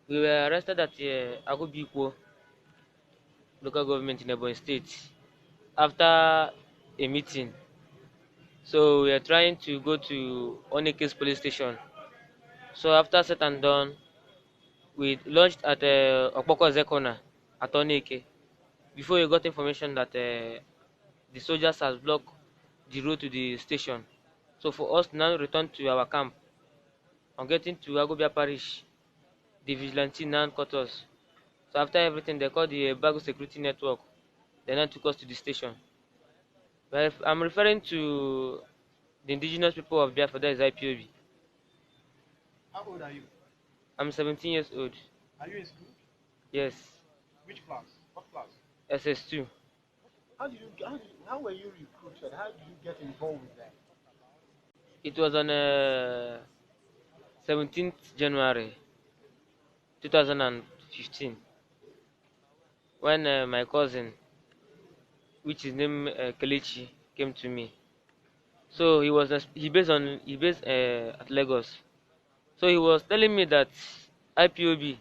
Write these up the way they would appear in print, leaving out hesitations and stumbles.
We were arrested at Agubikwo local government in Ebonyi State after a meeting. So we are trying to go to INEC's police station. So after set and done, we launched at Okpoko Zekona at Oneke. Before we got information that the soldiers has blocked the road to the station. So for us to now return to our camp, on getting to Agobia Parish, the vigilante now caught us. So after everything, they called the Bago Security Network. They now took us to the station. But if I'm referring to the indigenous people of Biafra, that is IPOB. How old are you? I'm 17 years old. Are you in school? Yes. Which class? What class? SS2. How were you recruited? How did you get involved with that? It was on 17th January 2015 when my cousin, which is named Kelechi, came to me. So he based at Lagos. So he was telling me that IPOB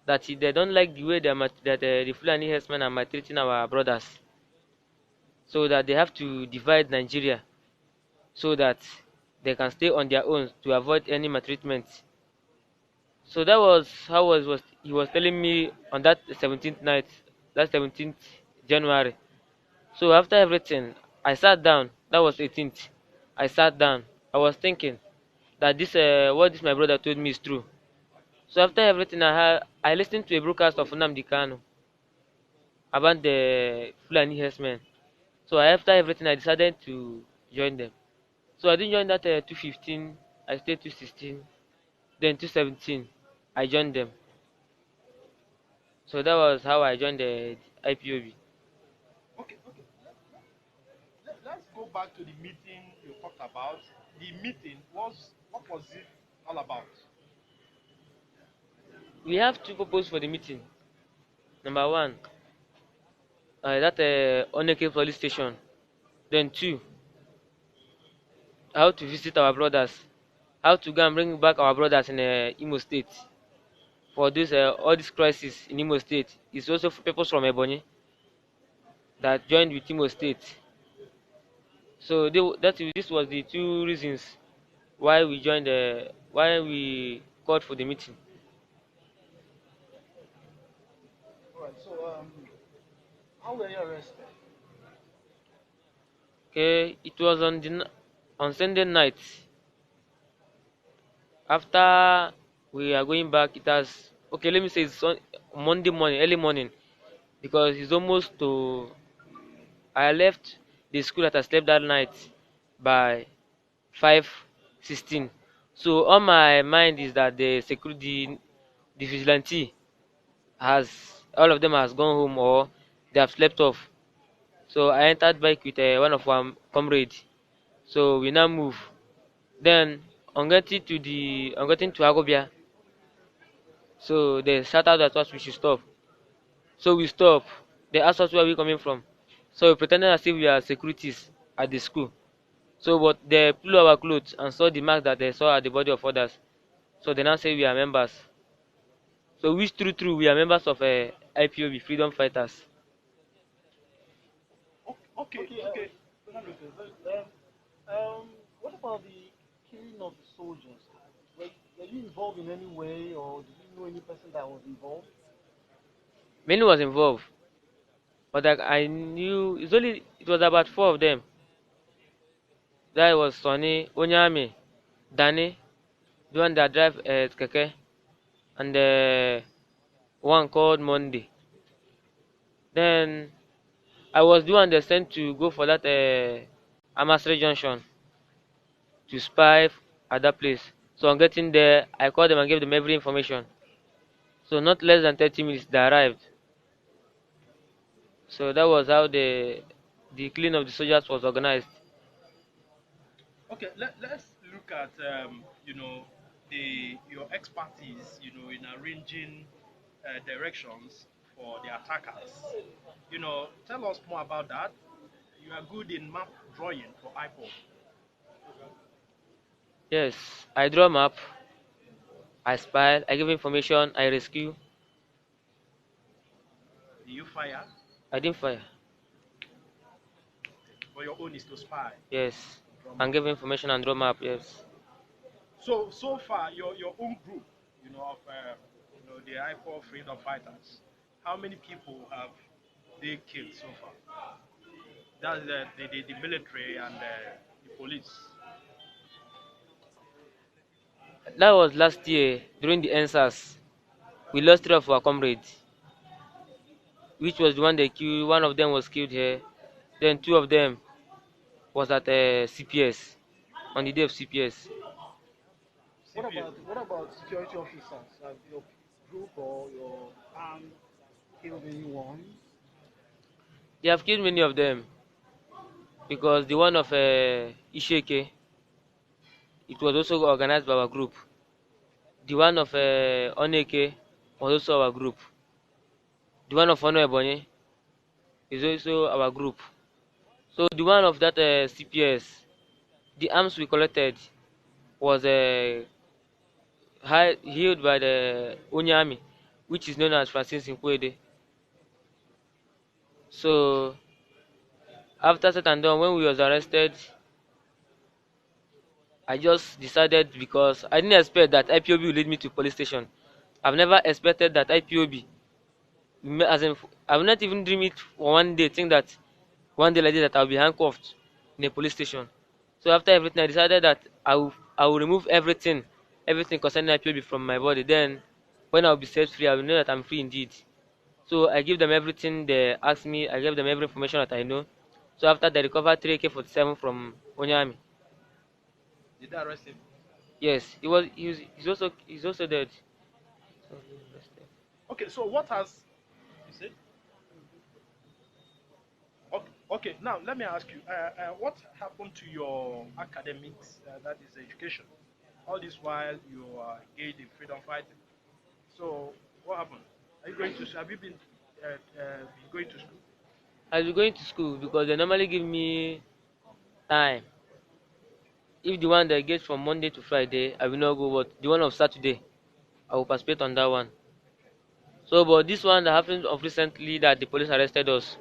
they don't like the way the Fulani herdsmen are maltreating our brothers. So that they have to divide Nigeria so that they can stay on their own to avoid any maltreatment. So that was how he was telling me on that 17th night, that 17th January. So after everything, I sat down. That was 18th. I sat down. I was thinking that this what this my brother told me is true. So after everything, I listened to a broadcast of Nnamdi Kanu about the Fulani herdsmen. So after everything, I decided to join them. So I didn't join that 215. I stayed 216. Then 217, I joined them. So that was how I joined the IPOB. Okay. Let's go back to the meeting you talked about. The meeting what was it all about? We have two purposes for the meeting. Number one, that Oneke police station. Then two, how to visit our brothers, how to go and bring back our brothers in Imo State. For this all this crisis in Imo State, it's also for people from Ebonyi that joined with Imo State. So this was the two reasons why we joined why we called for the meeting. All right. So how were you arrested? Okay, it was on Sunday night. After we are going back, it has okay. Let me say it's on Monday morning, early morning, because it's almost to. I left the school that I slept that night by 5:16. So on my mind is that the vigilante has all of them has gone home or they have slept off. So I entered bike with one of our comrades. So we now move. Then on getting to Agobia, so they shouted at us we should stop. So we stop. They asked us where we coming from. So we pretended as if we are securities at the school. So but they pulled our clothes and saw the mark that they saw at the body of others. So they now say we are members. So which true we are members of IPOB freedom fighters. Okay. What about the killing of the soldiers? Were you involved in any way, or did you know any person that was involved? Many was involved, but like I knew it was about four of them. That was Sonny, Onyame, Danny, the one that drive keke, and one called Monday. Then I was the one that sent to go for that Amasre Junction to spy at that place. So on getting there, I called them and gave them every information. So not less than 30 minutes they arrived. So that was how the killing of the soldiers was organized. Okay, let's look at your expertise in arranging directions for the attackers. Tell us more about that. You are good in map drawing for IPOB. Yes, I draw map, I spy, I give information, I rescue. Do you fire? I didn't fire. But your own is to spy. Yes, Drum and up. give information and draw map. Yes. So far, your own group, of the IPOB freedom fighters, how many people have they killed so far? That's the military and the police. That was last year during the NSAS. We lost three of our comrades, which was the one they killed. One of them was killed here. Then two of them was at CPS on the day of CPS. CPA. What about security officers? Have your group or your arm killed anyone? They have killed many of them because the one of Isheke, it was also organized by our group. The one of Oneke was also our group. The one of Ono Ebonyi is also our group. So the one of that CPS, the arms we collected was held by the Onyami, which is known as Francis Nkwede. So after said and done, when we was arrested, I just decided because I didn't expect that IPOB would lead me to police station. I've never expected that IPOB, as in, I've not even dreamed it for one day, think that one day like this that I'll be handcuffed in a police station. So after everything, I decided that I will remove everything concerning IPOB from my body. Then, when I'll be set free, I will know that I'm free indeed. So I give them everything they asked me. I gave them every information that I know. So after they recovered 3 AK-47 from Onyami. Did they arrest him? Yes, he's also dead. So, Okay, so what has you said? Okay, now let me ask you, what happened to your academics? That is education. All this while you are engaged in freedom fighting. So what happened? Are you going to? Have you been going to school? I'll be going to school because they normally give me time. If the one that gets from Monday to Friday, I will not go. But the one of Saturday, I will participate on that one. So, but this one that happened of recently that the police arrested us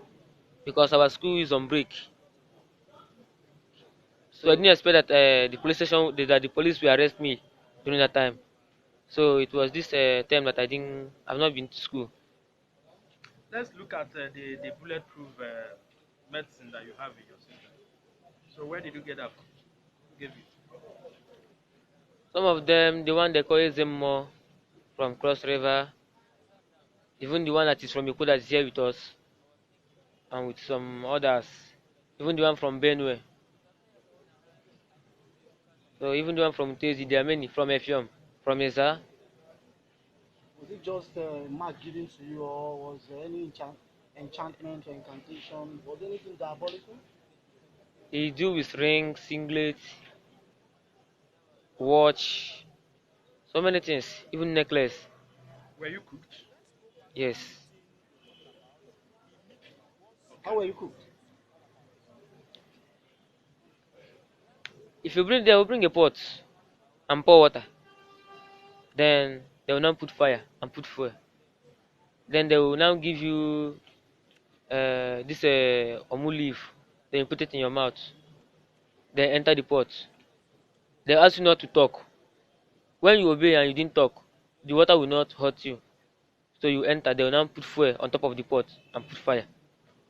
because our school is on break. So I didn't expect that that the police will arrest me during that time. So it was this time that I've not been to school. Let's look at the bulletproof medicine that you have in your system. So where did you get that from? Who gave it? Some of them, the one they call Zemmo from Cross River, even the one that is from Iko that is here with us, and with some others, even the one from Benue. So even the one from Tezi, there are many from Efium, from Eza. Was it just a mark given to you, or was there any enchantment or incantation? Was there anything diabolical? He do with ring, singlet, watch, so many things, even necklace. Were you cooked? Yes. Okay. How were you cooked? If you bring, they will bring a pot and pour water. Then they will now put fire and put fuel. Then they will now give you this omu leaf. Then you put it in your mouth. Then enter the pot. They ask you not to talk. When you obey and you didn't talk, the water will not hurt you. So you enter. They will now put fuel on top of the pot and put fire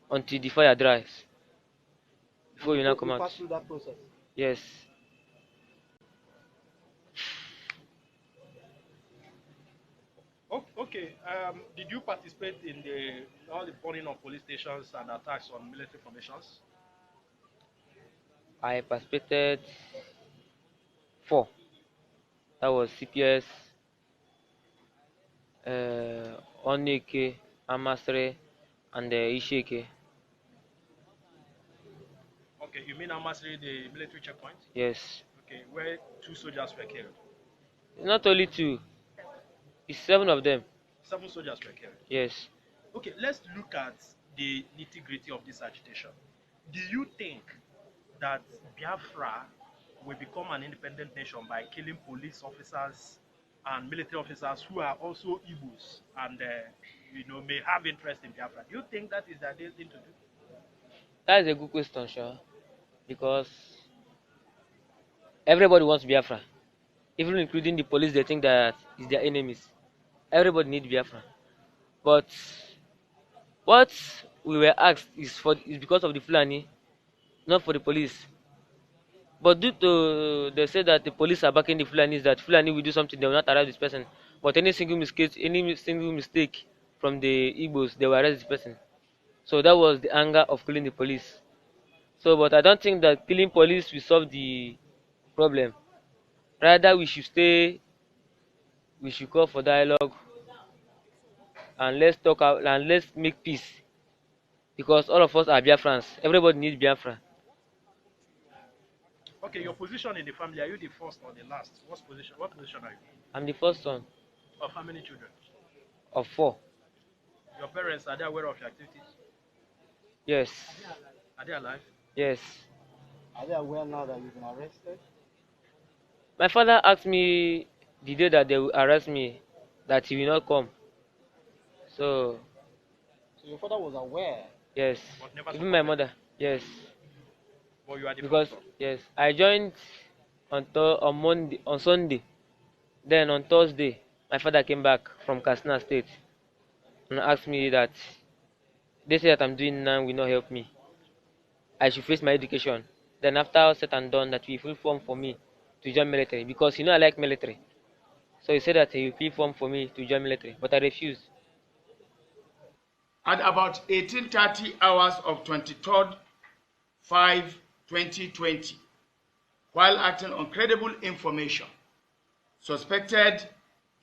until the fire dries. And Before you now come you out. passed through that process. Yes. Oh, okay. Did you participate in the all the burning of police stations and attacks on military formations? I participated 4. That was CPS, Oneke, Amasre, and Isheke. Okay, you mean Amasri, the military checkpoint? Yes. Okay, where 2 soldiers were killed. It's not only 2, it's 7 of them. 7 soldiers were killed. Yes. Okay, let's look at the nitty gritty of this agitation. Do you think that Biafra we become an independent nation by killing police officers and military officers who are also Igbos and may have interest in Biafra. Do you think that is the ideal thing to do? That is a good question, sure. Because everybody wants Biafra. Even including the police, they think that is their enemies. Everybody needs Biafra. But what we were asked is because of the Fulani, not for the police. But due to they say that the police are backing the Fulanis, that Fulani will do something, they will not arrest this person. But any single mistake from the Igbos, they will arrest this person. So that was the anger of killing the police. So, but I don't think that killing police will solve the problem. Rather, we should call for dialogue and let's talk out and let's make peace. Because all of us are Biafrans. Everybody needs Biafra. Okay, your position in the family, are you the first or the last? What position are you? I'm the first son Of how many children? of four. Your parents, are they aware of your activities? Yes. Are they alive? Yes. Are they aware now that you've been arrested? My father asked me the day that they will arrest me that he will not come. So So your father was aware. yes. But never Even my supported? mother. Yes. But you are the Because first son. yes, I joined on Monday on Sunday. Then on Thursday, my father came back from Katsina State and asked me that they say that I'm doing now will not help me. I should face my education. Then after all said and done, that he will form for me to join military because I like military. So he said that he will fill form for me to join military, but I refused. At about 18:30 hours of 23rd 5 2020, while acting on credible information, suspected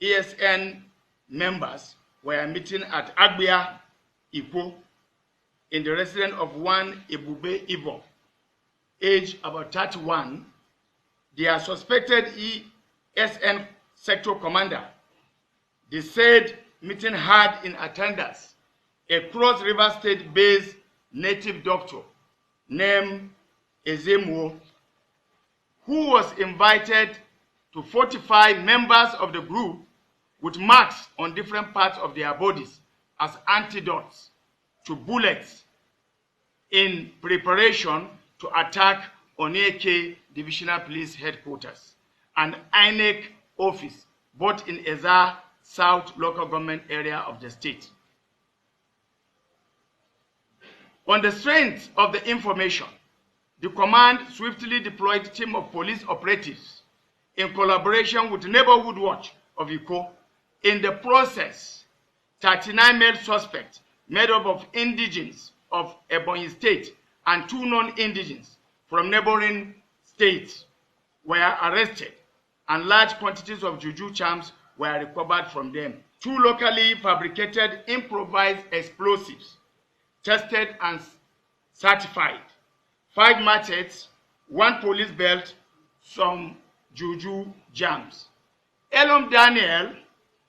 ESN members were meeting at Agbia, Ikwo, in the residence of one Ebube Ibo, age about 31. Their suspected ESN sector commander, the said meeting had in attendance a Cross River State-based native doctor named Ezemo, who was invited to 45 members of the group with marks on different parts of their bodies as antidotes to bullets in preparation to attack Onieke Divisional Police Headquarters and INEC office, both in Eza South local government area of the state. On the strength of the information, the command swiftly deployed a team of police operatives in collaboration with Neighborhood Watch of Ikko. In the process, 39 male suspects made up of indigenes of Ebonyi State and 2 non-indigenes from neighboring states were arrested, and large quantities of juju charms were recovered from them. 2 locally fabricated improvised explosives tested and certified, 5 machetes, 1 police belt, some juju jams. Elom Daniel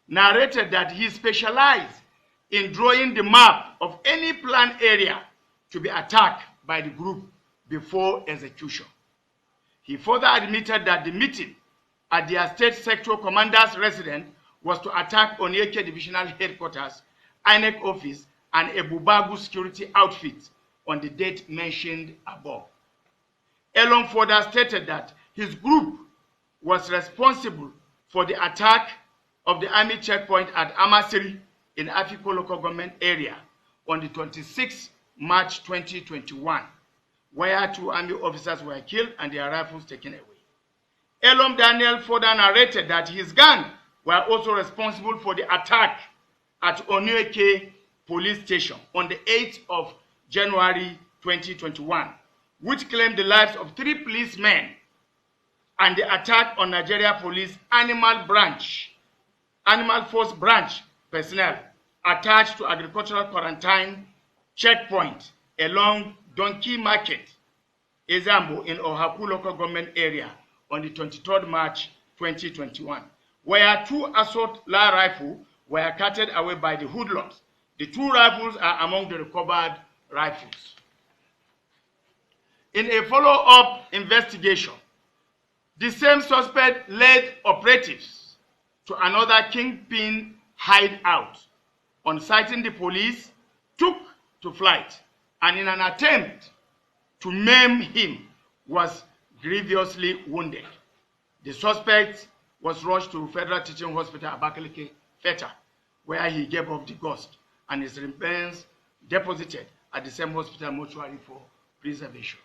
narrated that he specialized in drawing the map of any planned area to be attacked by the group before execution. He further admitted that the meeting at their state sector commander's residence was to attack Onieke Divisional Headquarters, INEC office, and Ebubagu security outfit on the date mentioned above. Elon further stated that his group was responsible for the attack of the army checkpoint at Amasiri in Afiko local government area on the 26th March 2021, where 2 army officers were killed and their rifles taken away. Elom Daniel further narrated that his gang were also responsible for the attack at Onieke police station on the 8th of January 2021, which claimed the lives of 3 policemen, and the attack on Nigeria Police Animal Force Branch personnel attached to agricultural quarantine checkpoint along Donkey Market, Ezambo in Ohaku local government area on the 23rd March 2021, where 2 assault live rifles were carted away by the hoodlums. The 2 rifles are among the recovered rifles. In a follow-up investigation, The same suspect led operatives to another kingpin hideout. On sighting the police, took to flight, and in an attempt to maim him, was grievously wounded. The suspect was rushed to Federal Teaching Hospital, Abakaliki, FETA, where he gave up the ghost, and his remains deposited at the same hospital mortuary for preservation.